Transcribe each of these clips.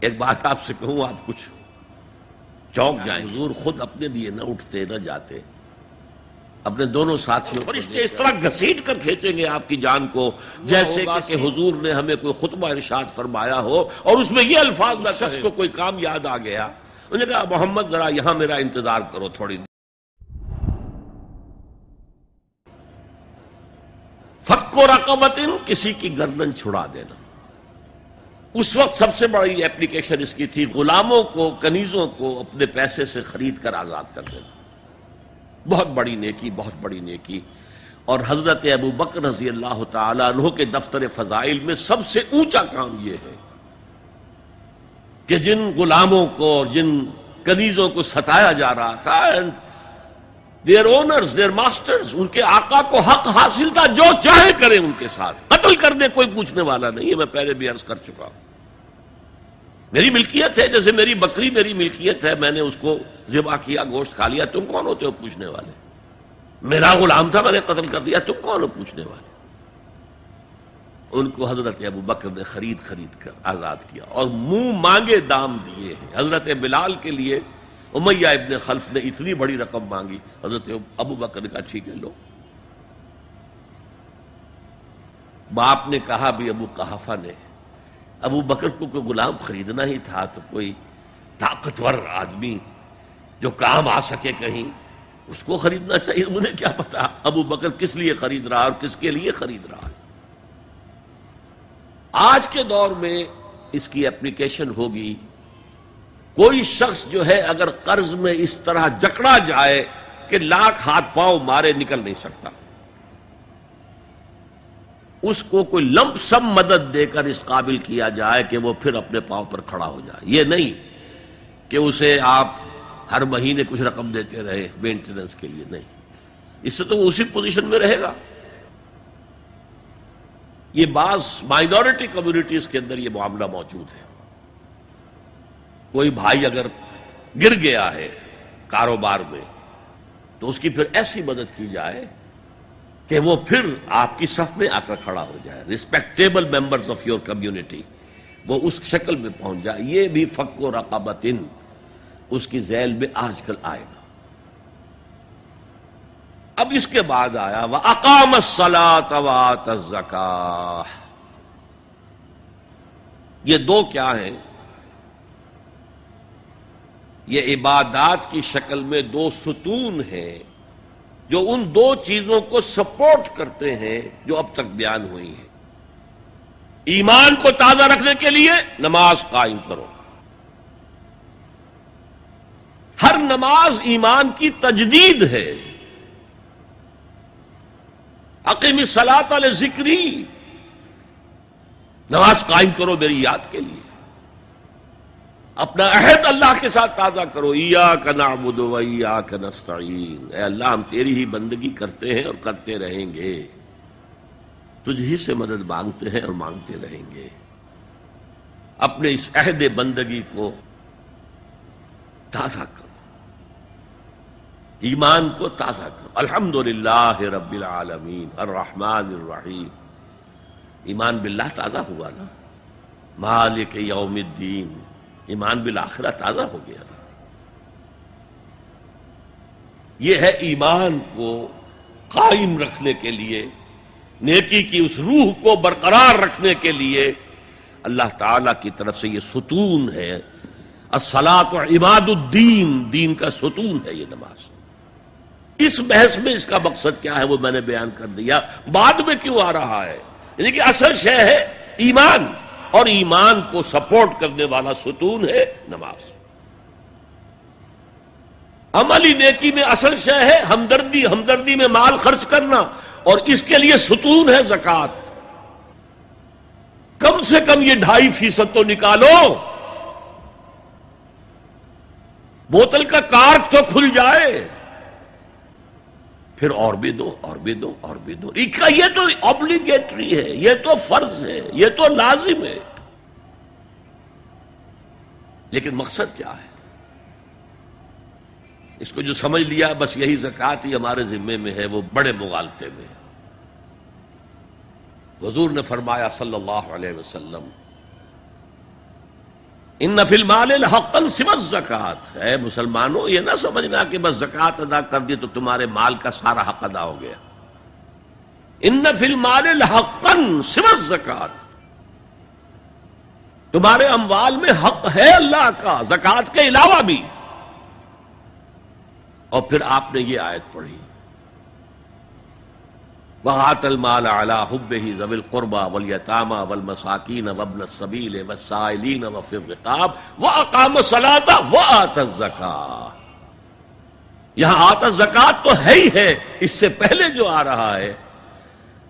ایک بات آپ سے کہوں، آپ کچھ چونک جائیں، حضور خود اپنے لیے نہ اٹھتے نہ جاتے، اپنے دونوں ساتھیوں فرشتے اس طرح گھسیٹ کر کھینچیں گے آپ کی جان کو جیسے کہ حضور نے ہمیں کوئی خطبہ ارشاد فرمایا ہو اور اس میں یہ الفاظ نہ شخص کو کوئی کام یاد آ گیا، انہوں نے کہا محمد ذرا یہاں میرا انتظار کرو تھوڑی دیر، فک و رقبت، کسی کی گردن چھڑا دینا۔ اس وقت سب سے بڑی اپلیکیشن اس کی تھی غلاموں کو، کنیزوں کو اپنے پیسے سے خرید کر آزاد کر دینا، بہت بڑی نیکی، بہت بڑی نیکی۔ اور حضرت ابو بکر رضی اللہ تعالیٰ عنہ کے دفتر فضائل میں سب سے اونچا کام یہ ہے کہ جن غلاموں کو اور جن کنیزوں کو ستایا جا رہا تھا، دیئر اونرز، دیئر ماسٹرز، ان کے آقا کو حق حاصل تھا، جو چاہے کریں ان کے ساتھ، قتل کر دے کوئی پوچھنے والا نہیں ہے۔ میں پہلے بھی عرض کر چکا ہوں، میری ملکیت ہے، جیسے میری بکری میری ملکیت ہے، میں نے اس کو ذبح کیا، گوشت کھا لیا، تم کون ہوتے ہو پوچھنے والے؟ میرا غلام تھا، میں نے قتل کر دیا، تم کون ہو پوچھنے والے؟ ان کو حضرت ابو بکر نے خرید کر آزاد کیا اور منہ مانگے دام دیے ہیں۔ حضرت بلال کے لیے امیہ ابن خلف نے اتنی بڑی رقم مانگی، حضرت ابو بکر نے کہا ٹھیک ہے لو۔ باپ نے کہا بھی ابو قحافہ نے، ابو بکر کو کوئی غلام خریدنا ہی تھا تو کوئی طاقتور آدمی جو کام آ سکے کہیں، اس کو خریدنا چاہیے۔ مجھے کیا پتا ابو بکر کس لیے خرید رہا اور کس کے لیے خرید رہا ہے۔ آج کے دور میں اس کی اپلیکیشن ہوگی، کوئی شخص جو ہے اگر قرض میں اس طرح جکڑا جائے کہ لاکھ ہاتھ پاؤں مارے نکل نہیں سکتا، اس کو کوئی لمپ سم مدد دے کر اس قابل کیا جائے کہ وہ پھر اپنے پاؤں پر کھڑا ہو جائے۔ یہ نہیں کہ اسے آپ ہر مہینے کچھ رقم دیتے رہے مینٹیننس کے لیے، نہیں، اس سے تو وہ اسی پوزیشن میں رہے گا۔ یہ بعض مائنورٹی کمیونٹیز کے اندر یہ معاملہ موجود ہے۔ کوئی بھائی اگر گر گیا ہے کاروبار میں تو اس کی پھر ایسی مدد کی جائے کہ وہ پھر آپ کی صف میں آ کر کھڑا ہو جائے، respectable members of your community, وہ اس شکل میں پہنچ جائے۔ یہ بھی فک و رقبت اس کی ذیل میں آج کل آئے گا۔ اب اس کے بعد آیا وَأَقَامَ الصَّلَاةَ وَآتَى الزَّكَاةَ۔ یہ دو کیا ہیں؟ یہ عبادات کی شکل میں دو ستون ہیں جو ان دو چیزوں کو سپورٹ کرتے ہیں جو اب تک بیان ہوئی ہیں۔ ایمان کو تازہ رکھنے کے لیے نماز قائم کرو۔ ہر نماز ایمان کی تجدید ہے۔ اقیم الصلاۃ لذکری، نماز قائم کرو میری یاد کے لیے، اپنا عہد اللہ کے ساتھ تازہ کرو۔ ایاک نعبد و ایاک نستعین، اے اللہ ہم تیری ہی بندگی کرتے ہیں اور کرتے رہیں گے، تجھ ہی سے مدد مانگتے ہیں اور مانگتے رہیں گے۔ اپنے اس عہد بندگی کو تازہ کرو، ایمان کو تازہ کرو۔ الحمدللہ رب العالمین الرحمن الرحیم، ایمان باللہ تازہ ہوا نا، مالک یوم الدین، ایمان بالآخرہ تازہ ہو گیا نا۔ یہ ہے ایمان کو قائم رکھنے کے لیے، نیکی کی اس روح کو برقرار رکھنے کے لیے اللہ تعالی کی طرف سے یہ ستون ہے۔ الصلاۃ عماد الدین، دین کا ستون ہے یہ نماز۔ اس بحث میں اس کا مقصد کیا ہے وہ میں نے بیان کر دیا، بعد میں کیوں آ رہا ہے، یعنی کہ اصل شے ہے ایمان، اور ایمان کو سپورٹ کرنے والا ستون ہے نماز۔ عملی نیکی میں اصل شے ہے ہمدردی، ہمدردی میں مال خرچ کرنا، اور اس کے لیے ستون ہے زکوٰۃ۔ کم سے کم یہ 2.5% تو نکالو، بوتل کا کارک تو کھل جائے، پھر اور بھی دو اور بھی دو اور بھی دو۔ یہ تو obligatory ہے، یہ تو فرض ہے، یہ تو لازم ہے، لیکن مقصد کیا ہے؟ اس کو جو سمجھ لیا بس یہی زکوٰۃ ہی ہمارے ذمے میں ہے، وہ بڑے مغالطے میں ہے۔ حضور نے فرمایا صلی اللہ علیہ وسلم، ان فی المال حقا سوى الزکات، اے مسلمانوں یہ نہ سمجھنا کہ بس زکوٰۃ ادا کر دی تو تمہارے مال کا سارا حق ادا ہو گیا. ان فی المال حقا سوى الزکات، تمہارے اموال میں حق ہے اللہ کا زکوٰۃ کے علاوہ بھی. اور پھر آپ نے یہ آیت پڑھی وَآتَ الْمَالَ عَلَىٰ حُبِّهِ ذَوِي الْقُرْبَىٰ وَالْيَتَامَىٰ وَالْمَسَاكِينَ وَابْنَ السَّبِيلِ وَالسَّائِلِينَ وَفِي الرِّقَابِ وَأَقَامَ الصَّلَاةَ وَآتَى الزَّكَاةَ. یہاں آتا زکوٰۃ تو ہے ہی ہے، اس سے پہلے جو آ رہا ہے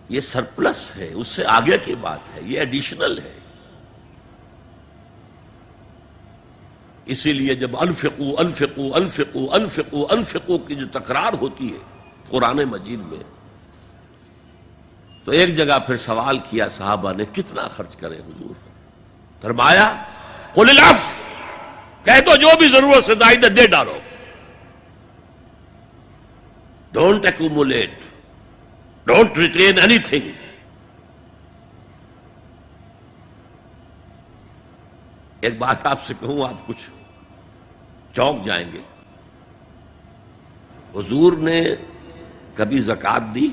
یہ سرپلس ہے، اس سے آگے کی بات ہے، یہ ایڈیشنل ہے. اسی لیے جب انفقوا انفقوا انفقوا انفقوا انفقوا کی جو تکرار ہوتی ہے قرآن مجید میں، تو ایک جگہ پھر سوال کیا صحابہ نے کتنا خرچ کرے حضور؟ فرمایا قل العفو، کہہ دو جو بھی ضرورت سے زائد دے ڈالو. Don't accumulate, don't retain any thing. ایک بات آپ سے کہوں، آپ کچھ چونک جائیں گے. حضور نے کبھی زکوٰۃ دی؟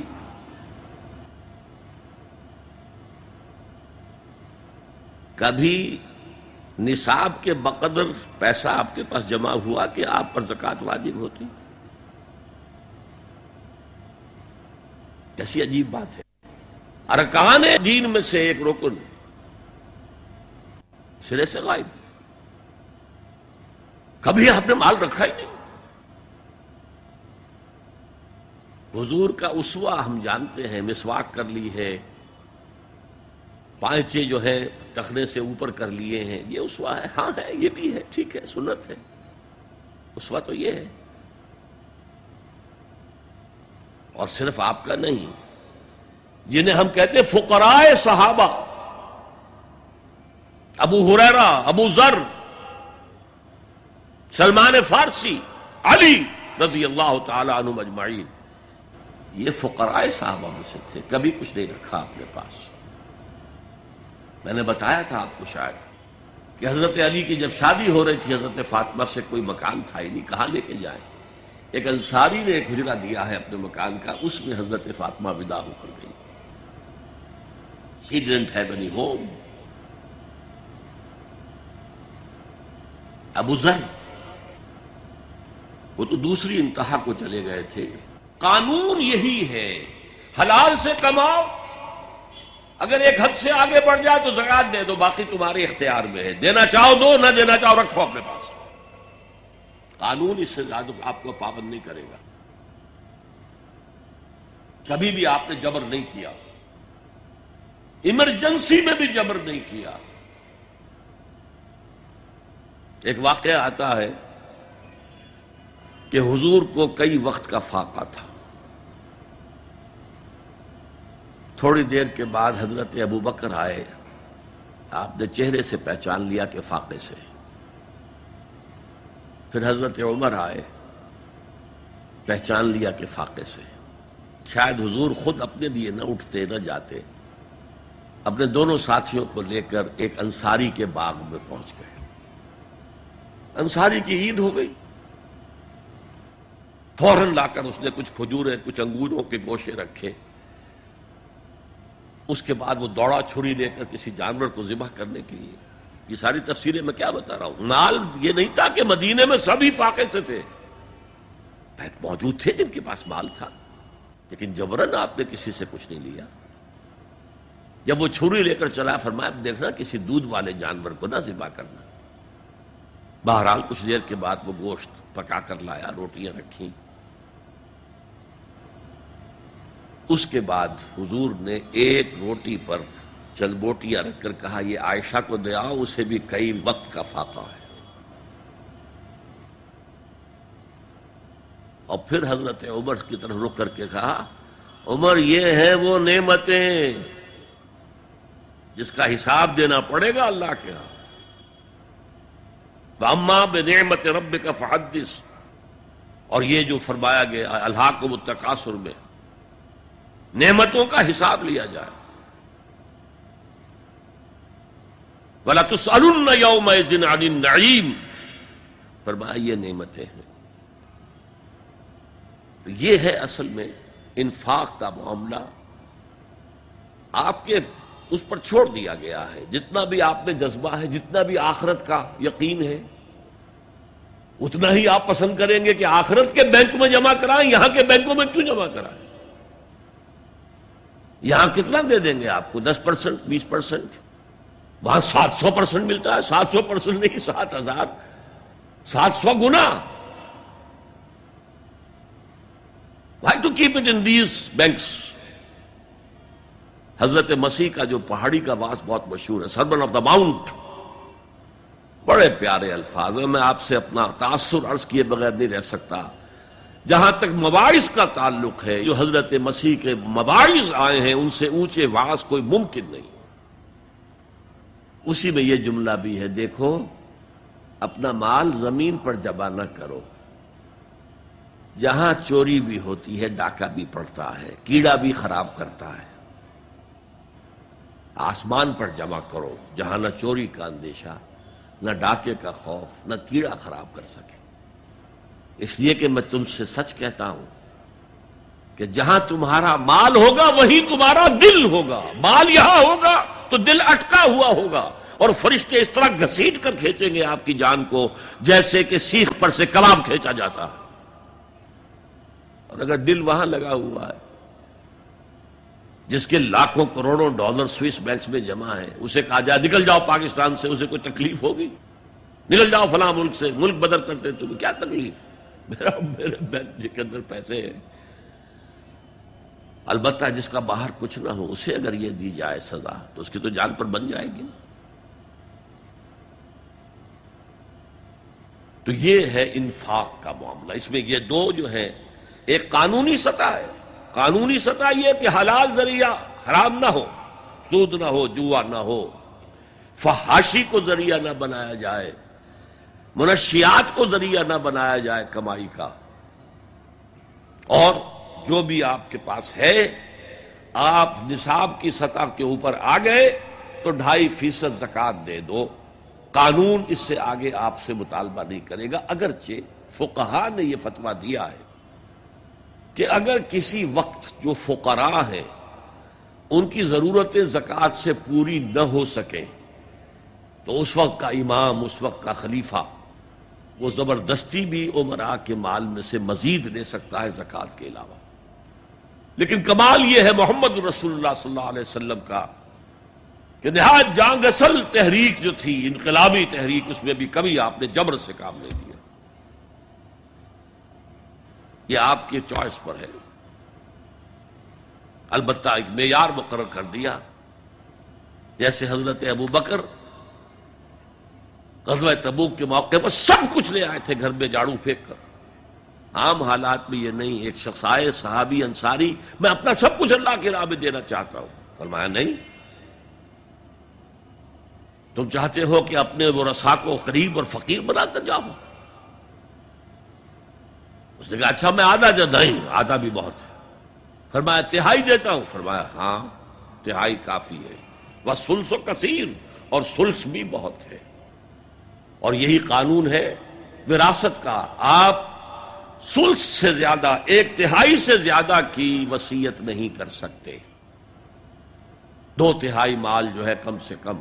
کبھی نصاب کے بقدر پیسہ آپ کے پاس جمع ہوا کہ آپ پر زکوٰۃ واجب ہوتی؟ کیسی عجیب بات ہے. ارکان دین میں سے ایک رکن سرے سے غائب. کبھی آپ نے مال رکھا ہی نہیں. حضور کا اسوہ ہم جانتے ہیں، مسواک کر لی ہے، پانچے جو ہے ٹخنے سے اوپر کر لیے ہیں، یہ اسوہ ہے. ہاں ہے، یہ بھی ہے، ٹھیک ہے، سنت ہے. اسوہ تو یہ ہے. اور صرف آپ کا نہیں، جنہیں ہم کہتے ہیں فقراء صحابہ، ابو ہریرہ، ابو ذر، سلمان فارسی، علی رضی اللہ تعالی عنہم اجمعین، یہ فقراء صحابہ میں سے تھے. کبھی کچھ نہیں رکھا اپنے پاس. میں نے بتایا تھا آپ کو شاید کہ حضرت علی کی جب شادی ہو رہی تھی حضرت فاطمہ سے، کوئی مکان تھا ہی نہیں، کہاں لے کے جائیں. ایک انصاری نے ایک حجرہ دیا ہے اپنے مکان کا، اس میں حضرت فاطمہ ودا ہو کر گئی. He didn't have any home. ابو ذر وہ تو دوسری انتہا کو چلے گئے تھے. قانون یہی ہے، حلال سے کماؤ، اگر ایک حد سے آگے بڑھ جائے تو زکوٰۃ دے دو، باقی تمہارے اختیار میں ہے. دینا چاہو دو، نہ دینا چاہو رکھو اپنے پاس. قانون اس سے زیادہ آپ کو پابند نہیں کرے گا. کبھی بھی آپ نے جبر نہیں کیا، ایمرجنسی میں بھی جبر نہیں کیا. ایک واقعہ آتا ہے کہ حضور کو کئی وقت کا فاقہ تھا. تھوڑی دیر کے بعد حضرت ابو بکر آئے، آپ نے چہرے سے پہچان لیا کہ فاقے سے. پھر حضرت عمر آئے، پہچان لیا کہ فاقے سے. شاید حضور خود اپنے لیے نہ اٹھتے نہ جاتے، اپنے دونوں ساتھیوں کو لے کر ایک انصاری کے باغ میں پہنچ گئے. انصاری کی عید ہو گئی. فوراً لا کر اس نے کچھ کھجوریں، کچھ انگوروں کے گوشے رکھے. اس کے بعد وہ دوڑا چھری لے کر کسی جانور کو ذبح کرنے کے لیے. یہ ساری تفصیلیں میں کیا بتا رہا ہوں. مال یہ نہیں تھا کہ مدینے میں سبھی فاقے سے تھے، موجود تھے جن کے پاس مال تھا، لیکن جبراً آپ نے کسی سے کچھ نہیں لیا. جب وہ چھری لے کر چلا، فرمایا دیکھنا کسی دودھ والے جانور کو نہ ذبح کرنا. بہرحال کچھ دیر کے بعد وہ گوشت پکا کر لایا، روٹیاں رکھیں. اس کے بعد حضور نے ایک روٹی پر چند بوٹیاں رکھ کر کہا یہ عائشہ کو دے آؤ، اسے بھی کئی وقت کا فاقہ ہے. اور پھر حضرت عمر کی طرف رخ کر کے کہا عمر یہ ہیں وہ نعمتیں جس کا حساب دینا پڑے گا اللہ کے ہاں. وَأَمَّا بِنِعْمَةِ رَبِّكَ فَحَدِّثْ، اور یہ جو فرمایا گیا الہاکم التکاثر میں نعمتوں کا حساب لیا جائے. وَلَا تُسْأَلُنَّ يَوْمَئِذٍ عَنِ النَّعِيمِ، فرمایا یہ نعمتیں ہیں۔ تو یہ ہے اصل میں انفاق کا معاملہ، آپ کے اس پر چھوڑ دیا گیا ہے۔ جتنا بھی آپ میں جذبہ ہے، جتنا بھی آخرت کا یقین ہے، اتنا ہی آپ پسند کریں گے کہ آخرت کے بینک میں جمع کرائیں، یہاں کے بینکوں میں کیوں جمع کرائیں؟ یہاں کتنا دے دیں گے آپ کو؟ 10%، 20%؟ وہاں 700% ملتا ہے۔ 700% نہیں، 7000، 700 گنا۔ Why to keep it in these banks؟ حضرت مسیح کا جو پہاڑی کا واس بہت مشہور ہے، سرمن آف دا ماؤنٹ، بڑے پیارے الفاظ ہیں۔ میں آپ سے اپنا تاثر عرض کیے بغیر نہیں رہ سکتا۔ جہاں تک مواعظ کا تعلق ہے، جو حضرت مسیح کے مواعظ آئے ہیں، ان سے اونچے واعظ کوئی ممکن نہیں۔ اسی میں یہ جملہ بھی ہے، دیکھو اپنا مال زمین پر جمع نہ کرو، جہاں چوری بھی ہوتی ہے ڈاکہ بھی پڑتا ہے، کیڑا بھی خراب کرتا ہے۔ آسمان پر جمع کرو، جہاں نہ چوری کا اندیشہ، نہ ڈاکے کا خوف، نہ کیڑا خراب کر سکے۔ اس لیے کہ میں تم سے سچ کہتا ہوں کہ جہاں تمہارا مال ہوگا وہیں تمہارا دل ہوگا۔ مال یہاں ہوگا تو دل اٹکا ہوا ہوگا، اور فرشتے اس طرح گھسیٹ کر کھینچیں گے آپ کی جان کو جیسے کہ سیخ پر سے کباب کھینچا جاتا ہے۔ اور اگر دل وہاں لگا ہوا ہے، جس کے لاکھوں کروڑوں ڈالر سوئس بینکس میں جمع ہے، اسے کہا جائے نکل جاؤ پاکستان سے، اسے کوئی تکلیف ہوگی؟ نکل جاؤ فلاں ملک سے، ملک بدل کرتے تمہیں کیا تکلیف؟ میرے بینک کے اندر پیسے ہیں۔ البتہ جس کا باہر کچھ نہ ہو، اسے اگر یہ دی جائے سزا تو اس کی تو جان پر بن جائے گی۔ تو یہ ہے انفاق کا معاملہ۔ اس میں یہ دو جو ہے، ایک قانونی سطح ہے۔ قانونی سطح یہ کہ حلال ذریعہ حرام نہ ہو، سود نہ ہو، جوا نہ ہو، فحاشی کو ذریعہ نہ بنایا جائے، منشیات کو ذریعہ نہ بنایا جائے کمائی کا۔ اور جو بھی آپ کے پاس ہے، آپ نصاب کی سطح کے اوپر آ گئے تو 2.5% زکوٰۃ دے دو۔ قانون اس سے آگے آپ سے مطالبہ نہیں کرے گا، اگرچہ فقہاء نے یہ فتویٰ دیا ہے کہ اگر کسی وقت جو فقراء ہیں ان کی ضرورتیں زکوٰۃ سے پوری نہ ہو سکیں تو اس وقت کا امام، اس وقت کا خلیفہ، وہ زبردستی بھی امراء کے مال میں سے مزید لے سکتا ہے زکوٰۃ کے علاوہ۔ لیکن کمال یہ ہے محمد رسول اللہ صلی اللہ علیہ وسلم کا کہ نہایت جان اصل تحریک جو تھی، انقلابی تحریک، اس میں بھی کبھی آپ نے جبر سے کام نہیں لیا۔ یہ آپ کی چوائس پر ہے۔ البتہ ایک معیار مقرر کر دیا، جیسے حضرت ابو بکر غزوہ تبوک کے موقع پر سب کچھ لے آئے تھے گھر میں جھاڑو پھینک کر۔ عام حالات میں یہ نہیں، ایک شخص آئے صحابی انصاری، میں اپنا سب کچھ اللہ کی راہ میں دینا چاہتا ہوں، فرمایا نہیں، تم چاہتے ہو کہ اپنے ورثاء کو غریب اور فقیر بنا کر جاؤ؟ اس نے کہا اچھا میں آدھا نہیں، آدھا بھی بہت ہے۔ فرمایا تہائی دیتا ہوں؟ فرمایا ہاں تہائی کافی ہے۔ وَالثُلُثُ کثیر، اور ثلث بھی بہت ہے۔ اور یہی قانون ہے وراثت کا، آپ ثلث سے زیادہ، 1/3 سے زیادہ کی وصیت نہیں کر سکتے۔ 2/3 مال جو ہے کم سے کم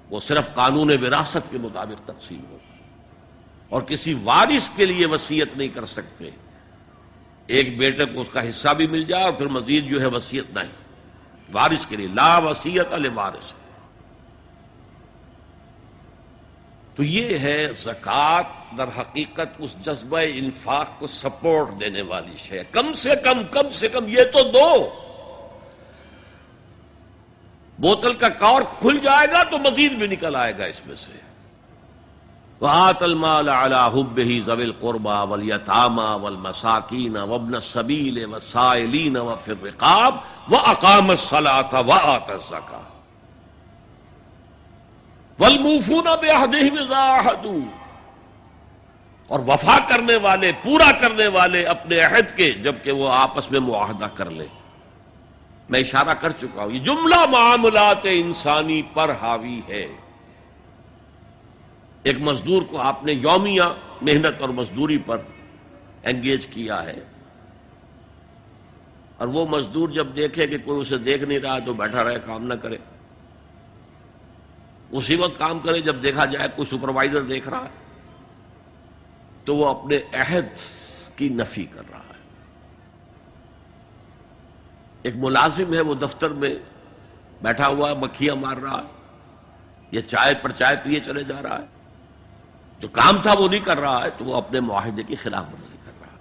وہ صرف قانون وراثت کے مطابق تقسیم ہوگا، اور کسی وارث کے لیے وصیت نہیں کر سکتے۔ ایک بیٹے کو اس کا حصہ بھی مل جائے اور پھر مزید جو ہے وصیت نہیں، وارث کے لیے لا وصیت لوارث۔ تو یہ ہے زکوٰۃ، در حقیقت اس جذبہ انفاق کو سپورٹ دینے والی شے۔ کم سے کم یہ تو دو، بوتل کا کارک کھل جائے گا تو مزید بھی نکل آئے گا اس میں سے۔ وآت المال على حبه ذوي القربى واليتامى والمساكين وابن السبيل والسائلين وفي الرقاب وأقام الصلاة وآتى الزكاة والموفون بعهدهم إذا عاهدوا، اور وفا کرنے والے، پورا کرنے والے اپنے عہد کے جبکہ وہ آپس میں معاہدہ کر لیں۔ میں اشارہ کر چکا ہوں، یہ جملہ معاملات انسانی پر حاوی ہے۔ ایک مزدور کو آپ نے یومیہ محنت اور مزدوری پر انگیج کیا ہے، اور وہ مزدور جب دیکھے کہ کوئی اسے دیکھ نہیں رہا تو بیٹھا رہے، کام نہ کرے، اسی وقت کام کرے جب دیکھا جائے کوئی سپروائزر دیکھ رہا ہے، تو وہ اپنے عہد کی نفی کر رہا ہے۔ ایک ملازم ہے، وہ دفتر میں بیٹھا ہوا مکھیاں مار رہا ہے یا چائے پر چائے پیے چلے جا رہا ہے، جو کام تھا وہ نہیں کر رہا ہے، تو وہ اپنے معاہدے کی خلاف ورزی کر رہا ہے۔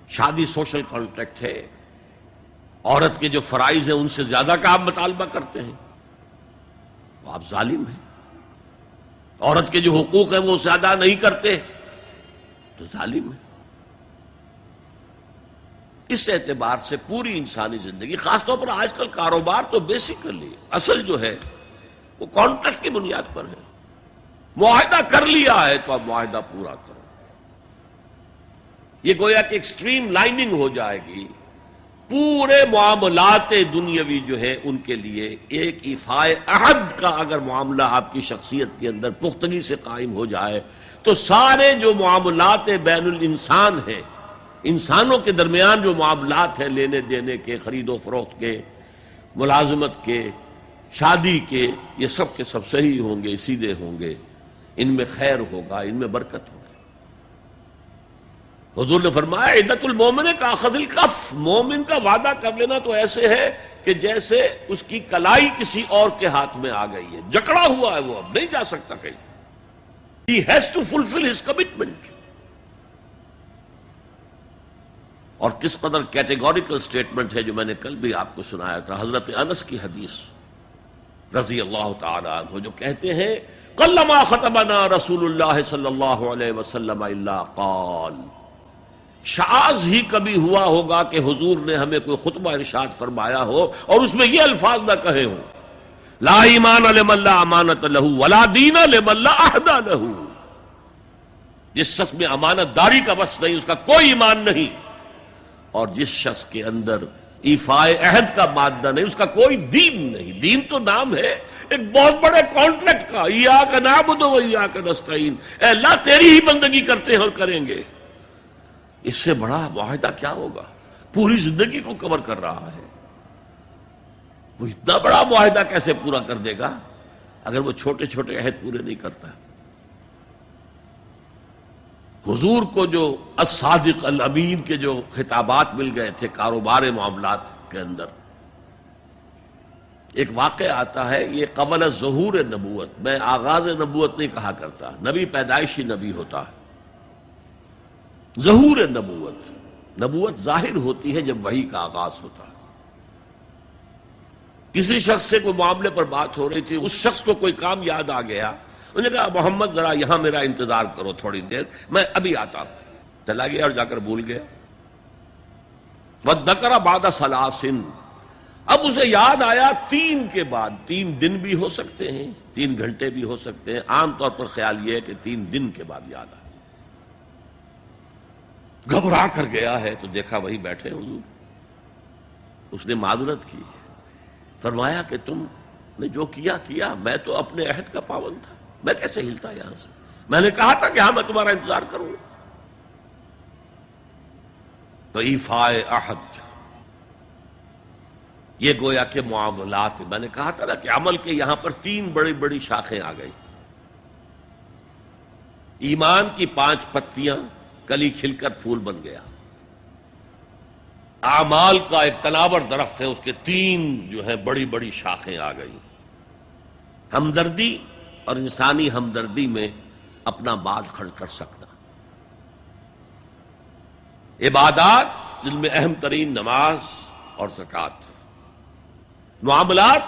شادی سوشل کانٹریکٹ ہے، عورت کے جو فرائض ہیں ان سے زیادہ کا آپ مطالبہ کرتے ہیں، تو آپ ظالم ہیں۔ عورت کے جو حقوق ہیں وہ زیادہ نہیں کرتے تو ظالم ہیں۔ اس اعتبار سے پوری انسانی زندگی، خاص طور پر آج کل کاروبار تو بیسیکلی اصل جو ہے وہ کانٹریکٹ کی بنیاد پر ہے۔ معاہدہ کر لیا ہے تو اب معاہدہ پورا کرو۔ یہ گویا کہ ایکسٹریم لائننگ ہو جائے گی۔ پورے معاملات دنیاوی جو ہے ان کے لیے ایک ایفاء عہد کا اگر معاملہ آپ کی شخصیت کے اندر پختگی سے قائم ہو جائے تو سارے جو معاملات بین الانسان ہیں، انسانوں کے درمیان جو معاملات ہیں، لینے دینے کے، خرید و فروخت کے، ملازمت کے، شادی کے، یہ سب کے سب صحیح ہوں گے، سیدھے ہوں گے، ان میں خیر ہوگا، ان میں برکت ہوگی۔ حضور نے فرمایا عدت المومن کا اخذ الکف، مومن کا وعدہ کر لینا تو ایسے ہے کہ جیسے اس کی کلائی کسی اور کے ہاتھ میں آ گئی ہے، جکڑا ہوا ہے، وہ اب نہیں جا سکتا کہیں۔ He has to fulfill his commitment۔ اور کس قدر کیٹیگوریکل سٹیٹمنٹ ہے جو میں نے کل بھی آپ کو سنایا تھا، حضرت انس کی حدیث رضی اللہ تعالی عنہ، جو کہتے ہیں قلما خطبنا رسول اللہ صلی اللہ علیہ وسلم الا قال، شاذ ہی کبھی ہوا ہوگا کہ حضور نے ہمیں کوئی خطبہ ارشاد فرمایا ہو اور اس میں یہ الفاظ نہ کہے ہوں، لا ایمان لمن لا امانت لہ ولا دین لمن لا عہد لہ، جس شخص میں امانت داری کا وصف نہیں، اس کا کوئی ایمان نہیں، اور جس شخص کے اندر ایفاء عہد کا مادہ نہیں، اس کا کوئی دین نہیں۔ دین تو نام ہے ایک بہت بڑے کانٹریکٹ کا، ایاک نعبد و ایاک نستعین، اے اللہ تیری ہی بندگی کرتے ہیں اور کریں گے۔ اس سے بڑا معاہدہ کیا ہوگا؟ پوری زندگی کو کور کر رہا ہے، وہ اتنا بڑا معاہدہ کیسے پورا کر دے گا اگر وہ چھوٹے چھوٹے عہد پورے نہیں کرتا؟ حضور کو جو الصادق الامین کے جو خطابات مل گئے تھے کاروبار معاملات کے اندر، ایک واقعہ آتا ہے، یہ قبل ظہور نبوت، میں آغاز نبوت نہیں کہا کرتا، نبی پیدائشی نبی ہوتا ہے۔ ظہور نبوت، نبوت ظاہر ہوتی ہے جب وحی کا آغاز ہوتا ہے۔ کسی شخص سے کوئی معاملے پر بات ہو رہی تھی، اس شخص کو کوئی کام یاد آ گیا، انہوں نے کہا محمد ذرا یہاں میرا انتظار کرو تھوڑی دیر، میں ابھی آتا ہوں۔ چلا گیا اور جا کر بھول گیا۔ وَذَّكَرَ بَعْدَ ثَلَاثٍ، اب اسے یاد آیا 3 کے بعد، 3 دن بھی ہو سکتے ہیں، 3 گھنٹے بھی ہو سکتے ہیں، عام طور پر خیال یہ ہے کہ 3 دن کے بعد یاد آیا۔ گھبرا کر گیا ہے تو دیکھا وہی بیٹھے حضور۔ اس نے معذرت کی، فرمایا کہ تم نے جو کیا، میں تو اپنے عہد کا پابند تھا، میں کیسے ہلتا یہاں سے؟ میں نے کہا تھا کہ ہاں میں تمہارا انتظار کروں۔ تو ایفاء عہد، یہ گویا کہ معاملات، میں نے کہا تھا نا کہ عمل کے یہاں پر 3 بڑی بڑی شاخیں آ گئی۔ ایمان کی 5 پتیاں، کلی کھل کر پھول بن گیا۔ اعمال کا ایک تناور درخت ہے، اس کے 3 جو ہے بڑی بڑی شاخیں آ گئی۔ ہمدردی اور انسانی ہمدردی میں اپنا بات خرچ کر سکنا، عبادات جن میں اہم ترین نماز اور زکوٰۃ، معاملات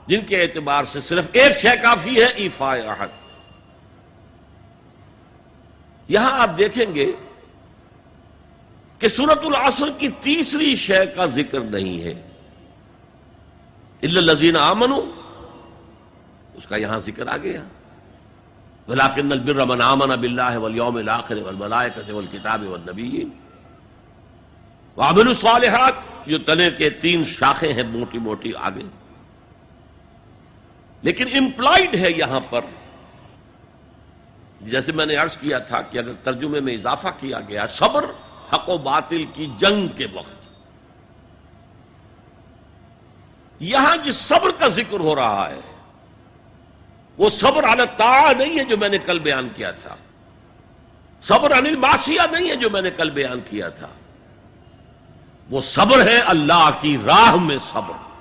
جن کے اعتبار سے صرف ایک شے کافی ہے، ایفاء عہد۔ یہاں آپ دیکھیں گے کہ سورۃ العصر کی تیسری شے کا ذکر نہیں ہے، الا الذین آمنوا، اس کا یہاں ذکر آ گیا، ولکن البر من آمن باللہ والیوم الآخر والملائکۃ والکتاب والنبیین وعملوا الصالحات، جو تنے کے 3 شاخیں ہیں موٹی موٹی آگے۔ لیکن امپلائڈ ہے یہاں پر، جیسے میں نے عرض کیا تھا کہ اگر ترجمے میں اضافہ کیا گیا صبر حق و باطل کی جنگ کے وقت، یہاں جس صبر کا ذکر ہو رہا ہے وہ صبر علی الطاعہ نہیں ہے جو میں نے کل بیان کیا تھا، صبر عن المعصیہ نہیں ہے جو میں نے کل بیان کیا تھا، وہ صبر ہے اللہ کی راہ میں صبر۔